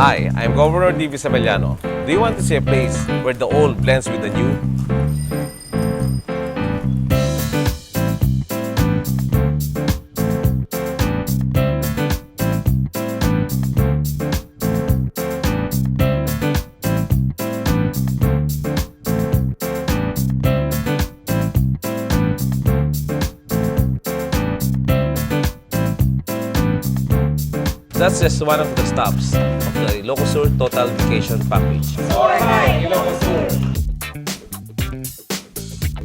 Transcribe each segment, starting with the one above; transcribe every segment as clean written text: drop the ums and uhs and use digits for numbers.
Hi, I'm Governor D.V. Savellano. Do you want to see a place where the old blends with the new? That's just one of the stops of the Ilocos Sur Total Vacation Package. Hi, Ilocos Sur!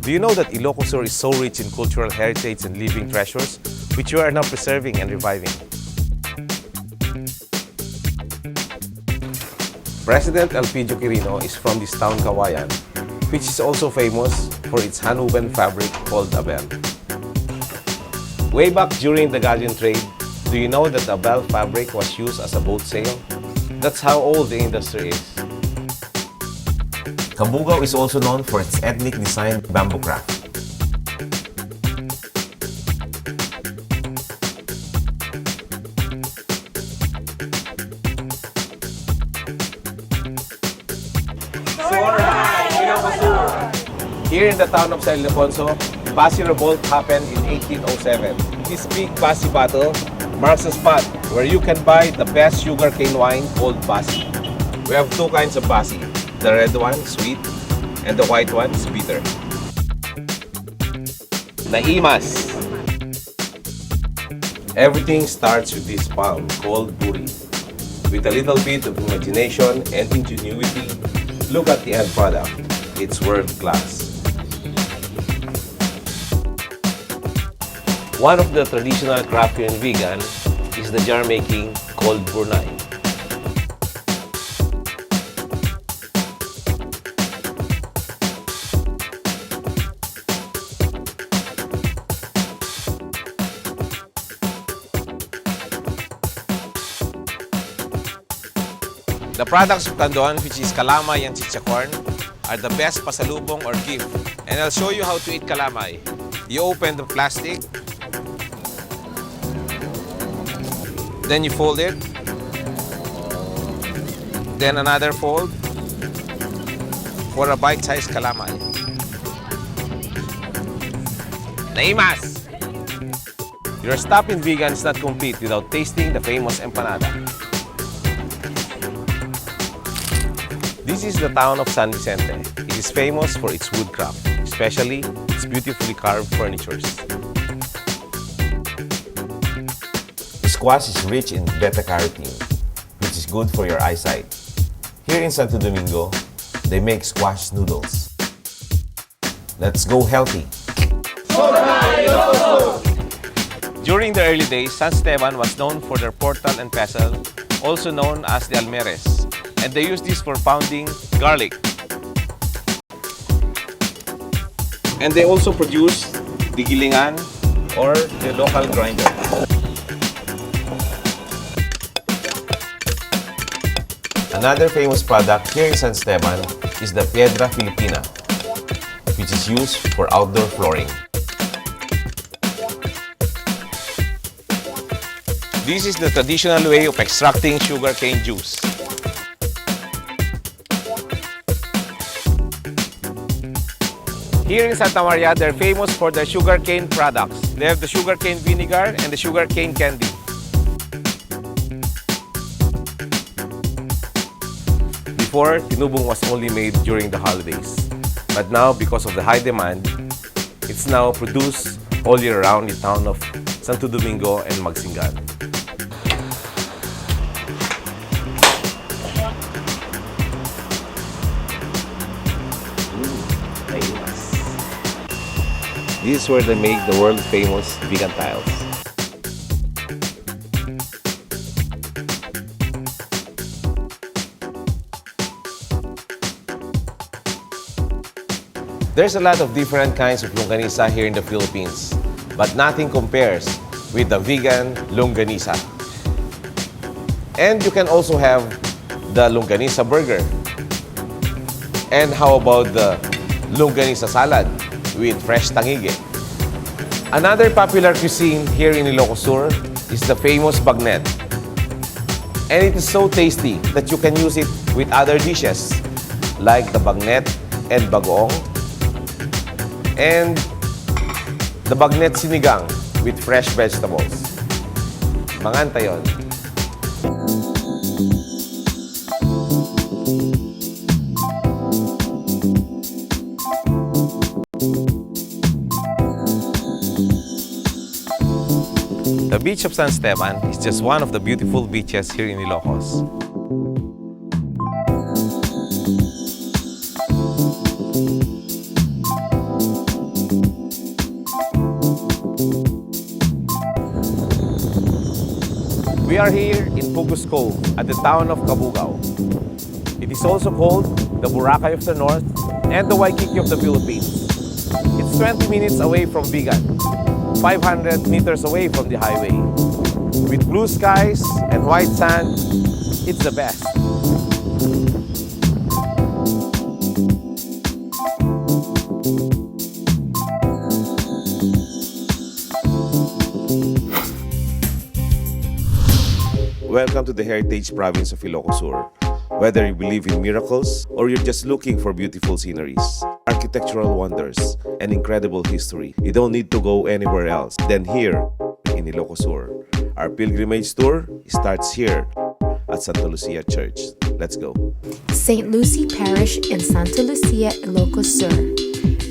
Do you know that Ilocos Sur is so rich in cultural heritage and living treasures, which we are now preserving and reviving? President Elpidio Quirino is from this town, Kawayan, which is also famous for its hand-woven fabric called abel. Way back during the galleon trade, do you know that the abel fabric was used as a boat sail? That's how old the industry is. Cabugao is also known for its ethnic design bamboo craft. Here in the town of San Ildefonso, Basi Revolt happened in 1807. This big Basi battle marks a spot where you can buy the best sugarcane wine called Basi. We have two kinds of Basi. The red one, sweet, and the white one is bitter. Naimas. Everything starts with this palm called buri. With a little bit of imagination and ingenuity, look at the end product. It's world class. One of the traditional craft here in Vigan is the jar making called burnay. The products of Tanduan, which is kalamay and chichacorn, are the best pasalubong or gift. And I'll show you how to eat kalamay. You open the plastic, then you fold it, then another fold for a bite-sized kalamay. Naimas! Your stop in Vigan is not complete without tasting the famous empanada. This is the town of San Vicente. It is famous for its woodcraft, especially its beautifully carved furnitures. Squash is rich in beta-carotene, which is good for your eyesight. Here in Santo Domingo, they make squash noodles. Let's go healthy! During the early days, San Esteban was known for their portal and pestle, also known as the almeres, and they used this for pounding garlic. And they also produce the gilingan or the local grinder. Another famous product here in San Esteban is the Piedra Filipina, which is used for outdoor flooring. This is the traditional way of extracting sugarcane juice. Here in Santa Maria, they're famous for their sugarcane products. They have the sugarcane vinegar and the sugarcane candy. Before, tinubong was only made during the holidays. But now, because of the high demand, it's now produced all year round in the town of Santo Domingo and Magsingan. This is where they make the world-famous vegan tiles. There's a lot of different kinds of longganisa here in the Philippines, but nothing compares with the vegan longganisa. And you can also have the longganisa burger. And how about the longganisa salad with fresh tangige? Another popular cuisine here in Ilocos Sur is the famous bagnet. And it is so tasty that you can use it with other dishes like the bagnet and bagoong and the bagnet sinigang with fresh vegetables. Manganta yon. The beach of San Esteban is just one of the beautiful beaches here in Ilocos. We are here in Pugus Cove at the town of Cabugao. It is also called the Boracay of the North and the Waikiki of the Philippines. It's 20 minutes away from VIGAN, 500 meters away from the highway. With blue skies and white sand, it's the best. Welcome to the Heritage Province of Ilocos Sur. Whether you believe in miracles or you're just looking for beautiful sceneries, architectural wonders, and incredible history, you don't need to go anywhere else than here in Ilocos Sur. Our pilgrimage tour starts here at Santa Lucia Church. Let's go. St. Lucy Parish in Santa Lucia, Ilocos Sur.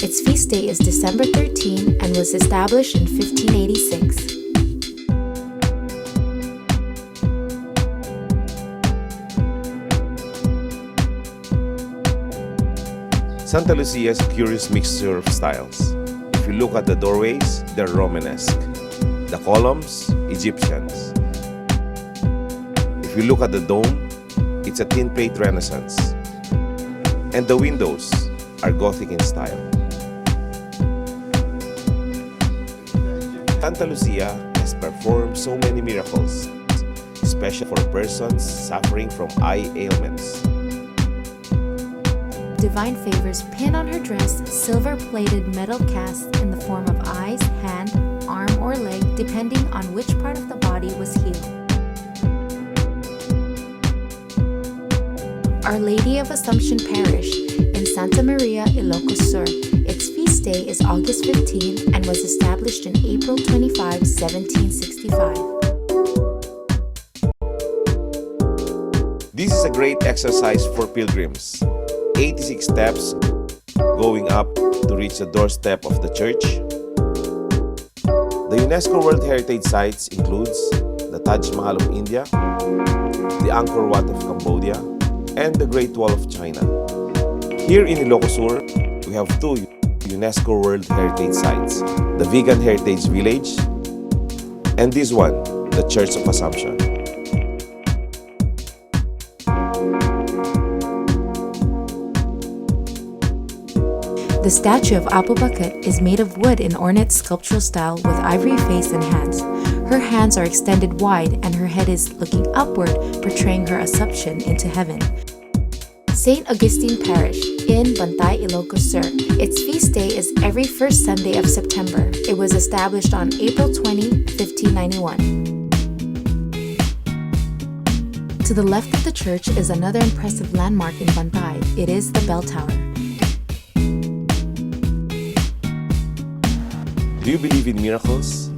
Its feast day is December 13 and was established in 1586. Santa Lucia is a curious mixture of styles. If you look at the doorways, they're Romanesque. The columns, Egyptians. If you look at the dome, it's a tin plate Renaissance. And the windows are Gothic in style. Santa Lucia has performed so many miracles, especially for persons suffering from eye ailments. Divine favors pin on her dress silver-plated metal casts in the form of eyes, hand, arm, or leg, depending on which part of the body was healed. Our Lady of Assumption Parish in Santa Maria, Ilocos Sur. Its feast day is August 15 and was established in April 25, 1765. This is a great exercise for pilgrims. 86 steps going up to reach the doorstep of the church. The UNESCO World Heritage Sites includes the Taj Mahal of India, the Angkor Wat of Cambodia, and the Great Wall of China. Here in Ilocos Sur, we have two UNESCO World Heritage Sites, the Vegan Heritage Village and this one, the Church of Assumption. The statue of Apo Bakit is made of wood in ornate sculptural style with ivory face and hands. Her hands are extended wide and her head is looking upward, portraying her assumption into heaven. St. Augustine Parish in Bantay, Ilocos Sur. Its feast day is every first Sunday of September. It was established on April 20, 1591. To the left of the church is another impressive landmark in Bantay. It is the bell tower. Do you believe in miracles?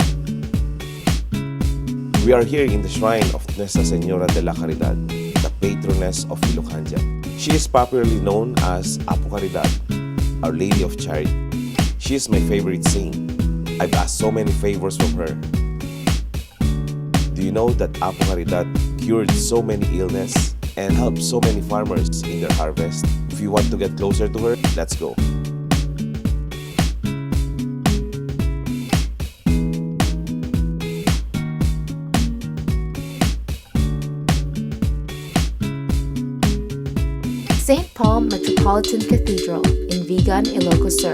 We are here in the shrine of Nuestra Señora de la Caridad, the patroness of Ilocania. She is popularly known as Apo Caridad, Our Lady of Charity. She is my favorite saint. I've asked so many favors from her. Do you know that Apo Caridad cured so many illness and helped so many farmers in their harvest? If you want to get closer to her, let's go. St. Paul Metropolitan Cathedral in Vigan, Ilocos Sur.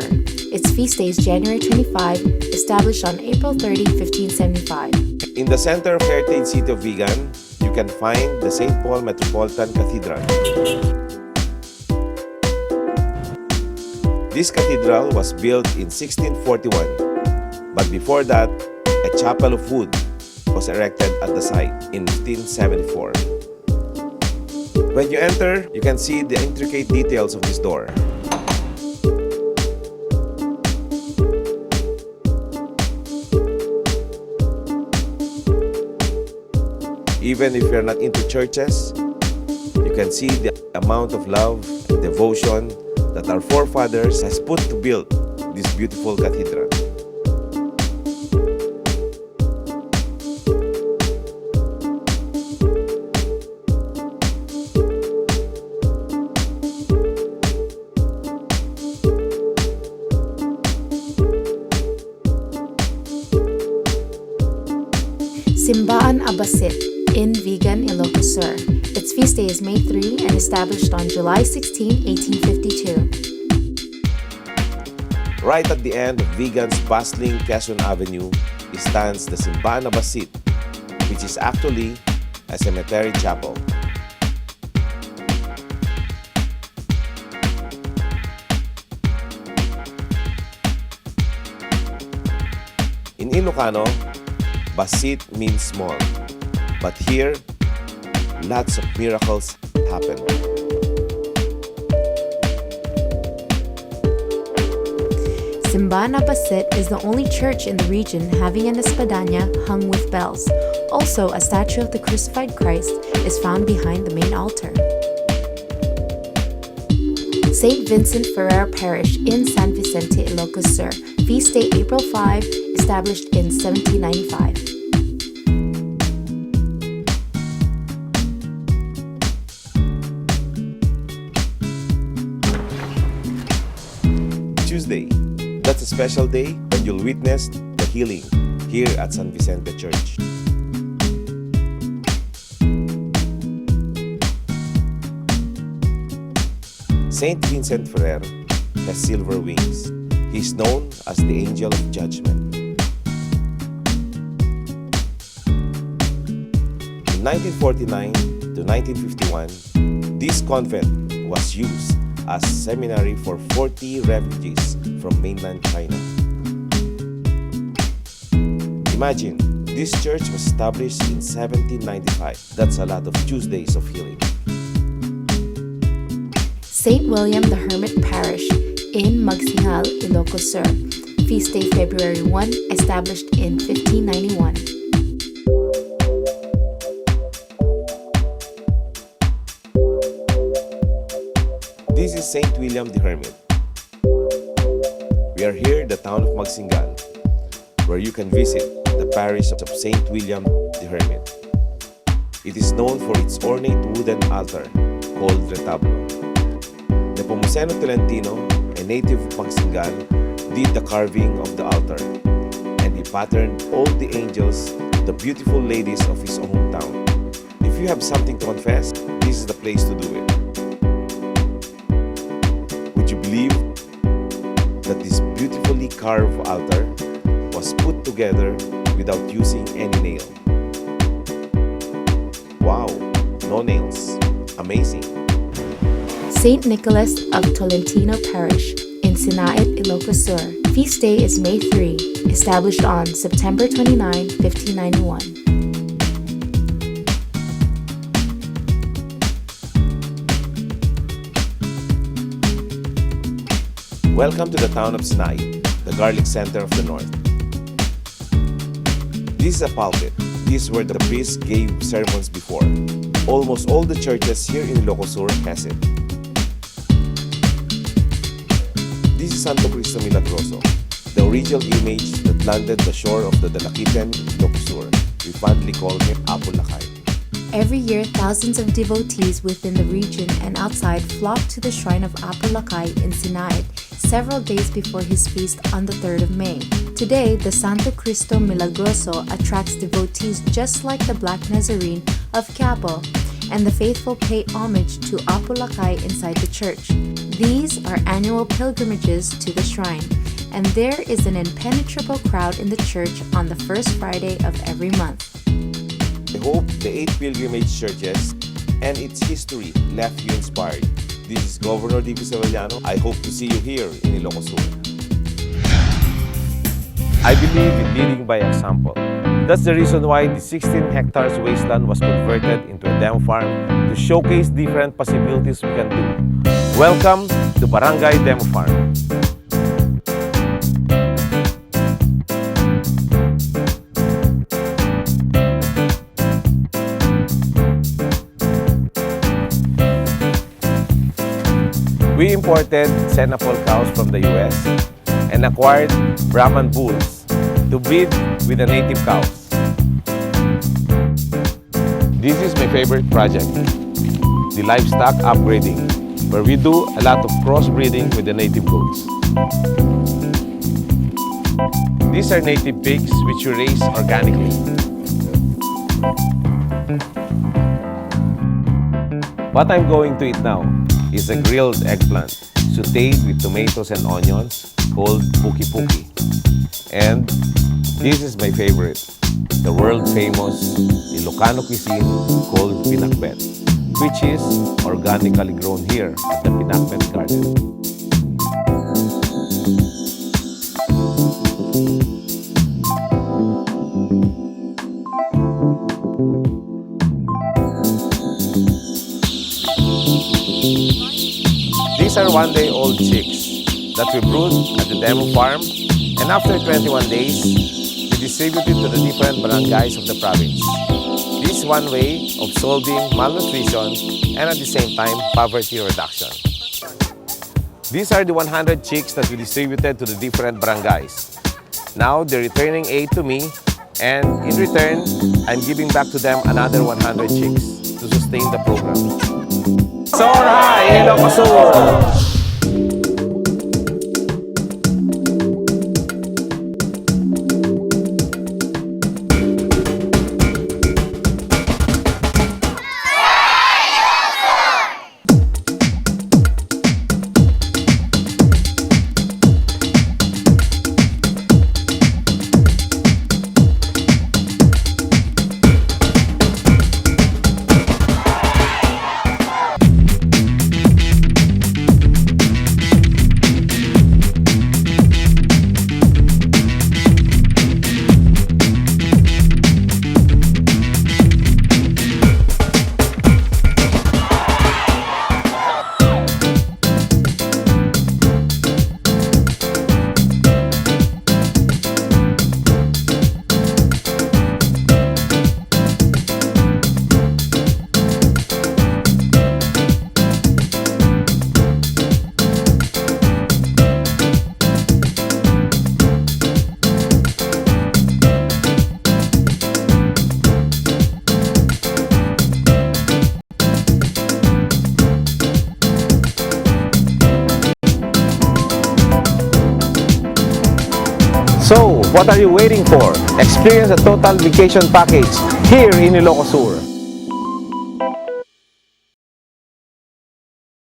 Its feast day is January 25, established on April 30, 1575. In the center of Heritage City of Vigan, you can find the St. Paul Metropolitan Cathedral. This cathedral was built in 1641, but before that, a chapel of wood was erected at the site in 1574. When you enter, you can see the intricate details of this door. Even if you're not into churches, you can see the amount of love and devotion that our forefathers has put to build this beautiful cathedral. Simbaan Abasit in VIGAN, Ilocos Sur. Its feast day is May 3 and established on July 16, 1852. Right at the end of VIGAN's bustling Quezon Avenue stands the Simbaan Abasit, which is actually a cemetery chapel. In Ilocano, Basit means small, but here, lots of miracles happen. Simbaan Abasit is the only church in the region having an espadanya hung with bells. Also, a statue of the crucified Christ is found behind the main altar. St. Vincent Ferrer Parish in San Vicente, Ilocos Sur. Feast day April 5, established in 1795. Tuesday, that's a special day when you'll witness the healing here at San Vicente Church. Saint Vincent Ferrer has silver wings. He's known as the Angel of Judgment. In 1949 to 1951, this convent was used as seminary for 40 refugees from mainland China. Imagine, this church was established in 1795. That's a lot of Tuesdays of healing. St. William the Hermit Parish in Magsingal, Ilocos Sur. Feast day February 1, established in 1591. This is St. William the Hermit. We are here in the town of Magsingal, where you can visit the parish of St. William the Hermit. It is known for its ornate wooden altar called retablo. Nepomuceno Tolentino, a native of Magsingal, did the carving of the altar, and he patterned all the angels, the beautiful ladies of his hometown. If you have something to confess, this is the place to do it. Would you believe that this beautifully carved altar was put together without using any nail? Wow, no nails. Amazing. St. Nicholas of Tolentino Parish in Sinaid, Ilocos Sur. Feast day is May 3, established on September 29, 1591. Welcome to the town of Sinaid, the garlic center of the north. This is a pulpit. This is where the priest gave sermons before. Almost all the churches here in Ilocos Sur has it. This is Santo Cristo Milagroso, the original image that landed the shore of the Dalakitan in Ilocos Sur. We fondly call him Apo Lakay. Every year, thousands of devotees within the region and outside flock to the shrine of Apo Lakay in Sinaid several days before his feast on the 3rd of May. Today, the Santo Cristo Milagroso attracts devotees just like the Black Nazarene of Quiapo, and the faithful pay homage to Apo Lakay inside the church. These are annual pilgrimages to the shrine, and there is an impenetrable crowd in the church on the first Friday of every month. I hope the 8 pilgrimage churches and its history left you inspired. This is Governor D.P. Savellano. I hope to see you here in Ilocos Sur. I believe in leading by example. That's the reason why the 16 hectares wasteland was converted into a demo farm to showcase different possibilities we can do. Welcome to Barangay Demo Farm. We imported Senapol cows from the US and acquired Brahman bulls to breed with the native cows. This is my favorite project, the livestock upgrading, where we do a lot of crossbreeding with the native goats. These are native pigs which we raise organically. What I'm going to eat now is a grilled eggplant, sauteed with tomatoes and onions, called puki-puki. And this is my favorite, the world-famous Ilocano cuisine called pinakbet, which is organically grown here at the Pinakbet Garden. These are one-day-old chicks that we brood at the demo farm, and after 21 days, we distributed to the different barangays of the province. This is one way of solving malnutrition and at the same time, poverty reduction. These are the 100 chicks that we distributed to the different barangays. Now, they're returning aid to me, and in return, I'm giving back to them another 100 chicks to sustain the program. Soar high, Ilocos Sur! So, what are you waiting for? Experience a total vacation package here in Ilocos Sur.